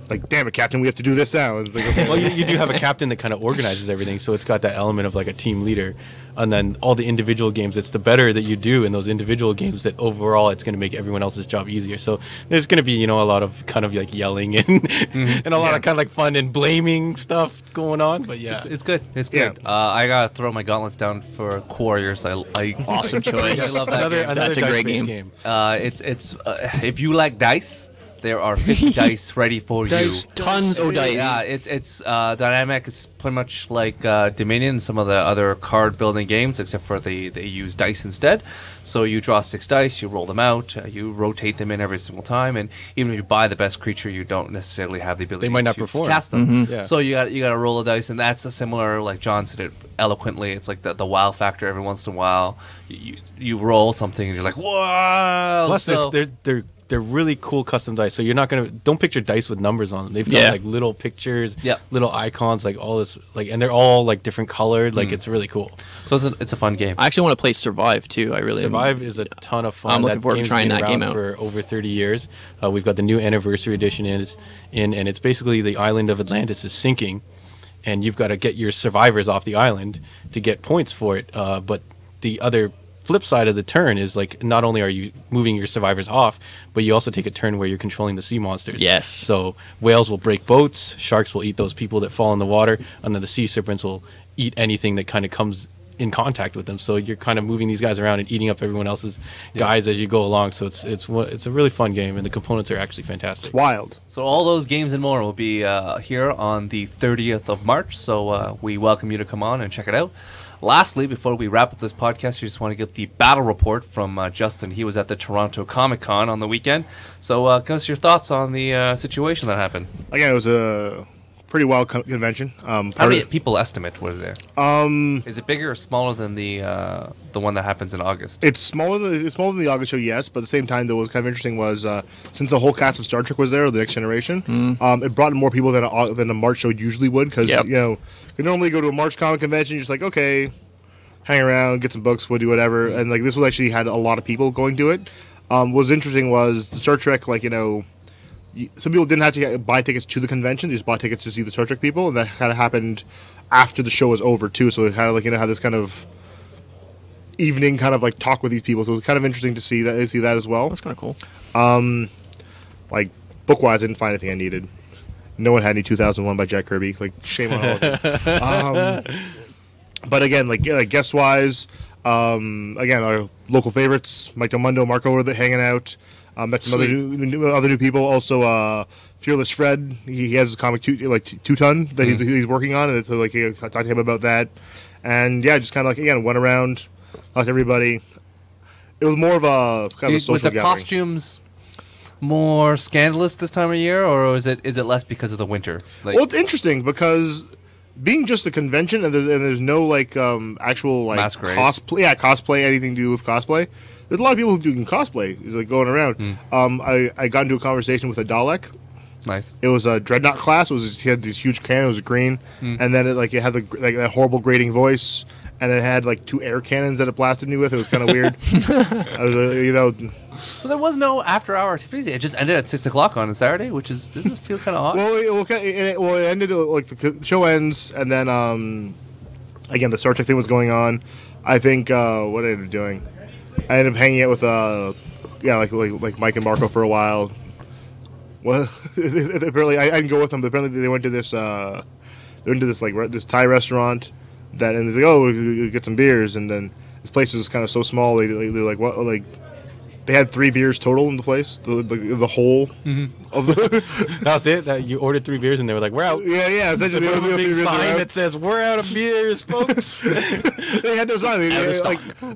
like, damn it, Captain, we have to do this now. And it's like, okay. Well, you do have a captain that kind of organizes everything, so it's got that element of like a team leader. And then all the individual games, it's the better that you do in those individual games that overall it's going to make everyone else's job easier. So there's going to be, a lot of kind of like yelling and and a lot of kind of like fun and blaming stuff going on. But yeah, It's good. It's good. Yeah. I gotta throw my gauntlets down for Warriors. I Awesome choice. I love that game. That's a great dice-based game. It's if you like dice, there are 50 dice ready for you. Tons of dice. Yeah, it's dynamic. It's pretty much like Dominion and some of the other card building games, except for they use dice instead. So you draw 6 dice, you roll them out, you rotate them in every single time, and even if you buy the best creature, you don't necessarily have the ability. They might not to perform. cast them. Mm-hmm. Yeah. So you got to roll a dice, and that's a similar, like John said it eloquently. It's like the wow factor. Every once in a while, you roll something, and you're like, whoa. Plus, So- they're really cool custom dice. So you're not don't picture dice with numbers on them. They've got Yeah. like little pictures, Yeah. little icons, like all this, and they're all like different colored. Like it's really cool. So it's a fun game. I actually want to play Survive too. I really Survive is a ton of fun. I'm looking forward to game's trying been that game around out. for over 30 years. We've got the new anniversary edition and it's basically the island of Atlantis is sinking, and you've got to get your survivors off the island to get points for it. But the other flip side of the turn is like not only are you moving your survivors off, but you also take a turn where you're controlling the sea monsters. Yes. So whales will break boats, sharks will eat those people that fall in the water, and then the sea serpents will eat anything that kind of comes in contact with them. So you're kind of moving these guys around and eating up everyone else's guys as you go along. So it's a really fun game, and the components are actually fantastic. Wild. So all those games and more will be here on the 30th of March. So we welcome you to come on and check it out. Lastly, before we wrap up this podcast, you just want to get the battle report from Justin. He was at the Toronto Comic Con on the weekend. So give us your thoughts on the situation that happened. Again, it was a pretty wild convention. How many people estimate were there? Is it bigger or smaller than the one that happens in August? It's smaller than the August show, yes, but at the same time, though, what was kind of interesting was since the whole cast of Star Trek was there, or the Next Generation, it brought in more people than a March show usually would, because Yep. you normally go to a March comic convention, you're just like, okay, hang around, get some books, we'll do whatever, and like this was actually had a lot of people going to it. What was interesting was the Star Trek, some people didn't have to buy tickets to the convention; they just bought tickets to see the Star Trek people, and that kind of happened after the show was over too. So they kind of had this kind of evening kind of like talk with these people. So it was kind of interesting to see that as well. That's kind of cool. Like book wise, I didn't find anything I needed. No one had any 2001 by Jack Kirby. Like shame on all of them. But again, like guest wise, again our local favorites, Mike Del Mundo, Marco were hanging out. Met some other new people. Also, Fearless Fred. He has his comic Two Ton that he's working on, and so I talked to him about that. And yeah, just kind of again went around, talked to everybody. It was more of a kind of a social Was the gathering. costumes more scandalous this time of year, or is it less because of the winter? Well, it's interesting because being just a convention and there's no actual Masquerade. cosplay, anything to do with cosplay. There's a lot of people who do cosplay. Is going around. I got into a conversation with a Dalek. Nice. It was a Dreadnought class. He had this huge cannon. It was green, and then it had that horrible grating voice, and it had 2 air cannons that it blasted me with. It was kind of weird. I was, So there was no after-hour activities. It just ended at 6 o'clock on a Saturday, doesn't this feel kind of odd? Well, it ended the show ends, and then again the Star Trek thing was going on. I think what I ended up doing, I ended up hanging out with like Mike and Marco for a while. Well, apparently I didn't go with them, but apparently they went to this this Thai restaurant that, and they're like, oh, we'll get some beers, and then this place is kind of so small. They're like, what, they had 3 beers total in the place, the whole of the. That's it. That you ordered 3 beers and they were like, "We're out." Yeah. Essentially, They they put up a big beers sign out. that says, "We're out of beers, folks." They had no sign. This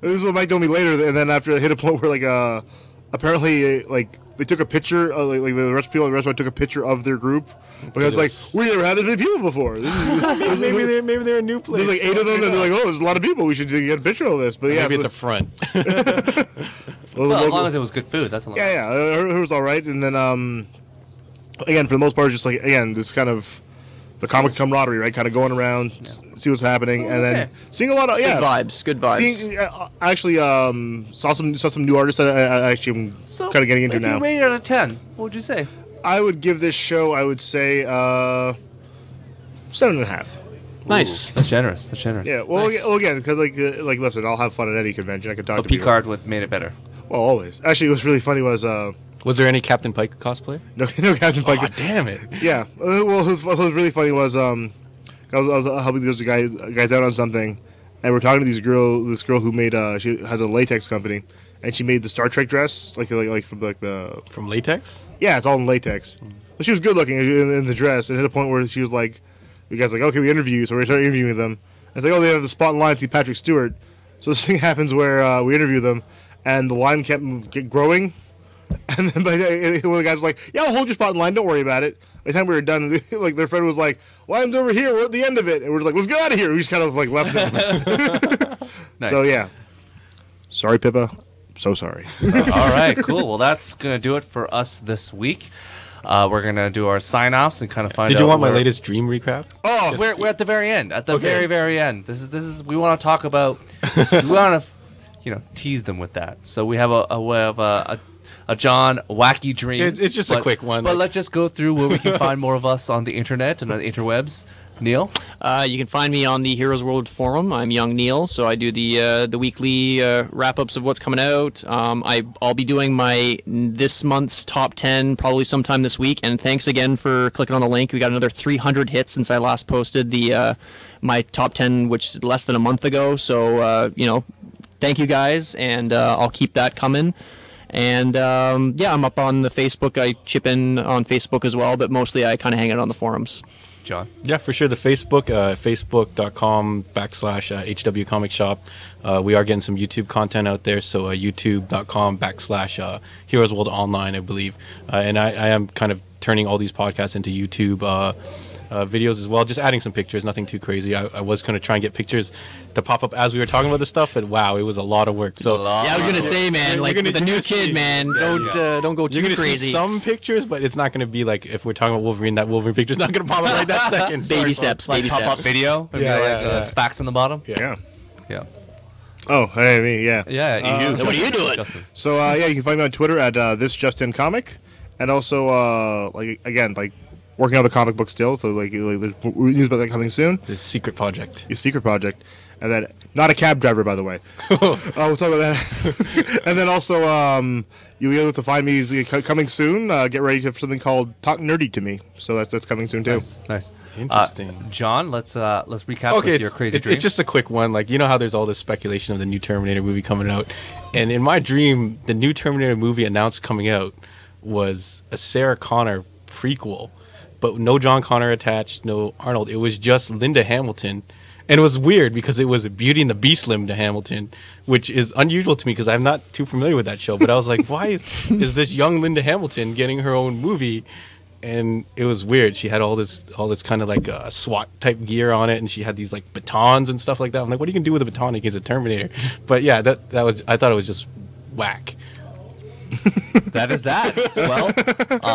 is what Mike told me later, and then after it hit a point where apparently they took a picture, the rest of people at the restaurant took a picture of their group. Because we never had this many people before. maybe they're a new place. There's 8 of them, and they're like, oh, there's a lot of people. We should get a picture of this. But yeah, Maybe it's a front. well, as long as it was good food, that's a lot. Yeah, it was all right. And then again, for the most part, it's just this kind of the comic camaraderie, right? Kind of going around, see what's happening, and then seeing a lot of Good vibes. Seeing, actually, saw some new artists that I actually am kind of getting into if now. you rate it out of 10, what would you say? I would give this show, I would say, 7.5. Nice. That's generous. That's generous. Yeah, well, Nice. again, because listen, I'll have fun at any convention. I can talk But to people. Picard would made it better. Well, always. Actually, what was really funny was Was there any Captain Pike cosplay? no Captain Pike. Oh, damn it. Yeah. Well, what was really funny was I was helping those guys out on something, and we're talking to this girl who made she has a latex company, and she made the Star Trek dress like from the From latex? yeah, it's all in latex. But she was good looking in the dress, and hit a point where she was like, the guy's like, okay, we interview you, so we started interviewing them. And it's like, oh, they have the spot in line to see Patrick Stewart. So this thing happens where we interview them, and the line kept growing. And then one of the guys was like, yeah, I'll hold your spot in line, don't worry about it. By the time we were done, like their friend was like, line's over here, we're at the end of it. And we're like, let's get out of here. We just kind of like left it. Nice. So yeah. Sorry, Pippa. So sorry. All right, cool. Well, that's going to do it for us this week. We're going to do our sign-offs and kind of find out. Did you want my where- latest dream recap? Oh, We're at the very end. At the Okay. very end. This is we want to talk about. We want to, tease them with that. So we have a John wacky dream. It's just a quick one, But like- let's just go through where we can find more of us on the internet and on the interwebs. Neil. You can find me on the Heroes World forum. I'm Young Neil, so I do the weekly wrap-ups of what's coming out. I'll be doing this month's top 10 probably sometime this week. And thanks again for clicking on the link. We got another 300 hits since I last posted my top 10, which is less than a month ago. So thank you guys, and I'll keep that coming. And I'm up on the Facebook. I chip in on Facebook as well, but mostly I kind of hang out on the forums. John. Yeah, for sure. The Facebook, facebook.com/HW Comic Shop. We are getting some YouTube content out there, so youtube.com/Heroes World Online, I believe. And I am kind of turning all these podcasts into YouTube videos as well, just adding some pictures, nothing too crazy. I was going to try and get pictures to pop up as we were talking about this stuff, but wow, it was a lot of work. So Yeah, I was gonna say, man, You're like gonna with a new just kid, see- man, don't go too you're going to see crazy. some pictures, but it's not going to be like if we're talking about Wolverine, that Wolverine picture's not going to pop up right that second. Baby Sorry, steps, folks. baby Pop-up steps. video. Maybe Yeah, like, yeah. Specs on the bottom. yeah. Yeah. Oh, hey, me, yeah. Yeah. You. what are you doing? Justin. So you can find me on Twitter at thisjustincomic, and also working on the comic book still. So there's news about that coming soon. This secret project. Your secret project, and then not a cab driver, by the way. We'll talk about that. And then also you'll be able to find me coming soon. Get ready for something called Talk Nerdy to Me. So that's coming soon too. Nice. Interesting. John, let's recap with your crazy dream. it's just a quick one. Like, you know how there's all this speculation of the new Terminator movie coming out, and in my dream, the new Terminator movie announced coming out was a Sarah Connor prequel, but no John Connor attached, no Arnold. It was just Linda Hamilton. And it was weird because it was Beauty and the Beast Linda Hamilton, which is unusual to me because I'm not too familiar with that show. But I was like, why is this young Linda Hamilton getting her own movie? And it was weird. She had all this kind of like SWAT type gear on it, and she had these like batons and stuff like that. I'm like, what are you gonna do with a baton against a Terminator? But yeah, that was, I thought it was just whack. That is that. Well,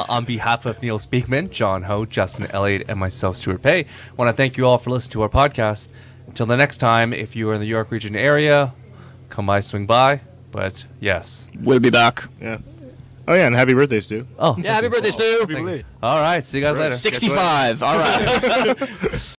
on behalf of Neil Speakman, John Ho, Justin Elliott, and myself, Stuart Pay, I want to thank you all for listening to our podcast. Until the next time, if you are in the York region area, come by, swing by. But yes. We'll be back. Yeah. Oh yeah, and happy birthday, Stu. Oh, Yeah, happy birthday, Stu. all right. See you guys later. 65. All right.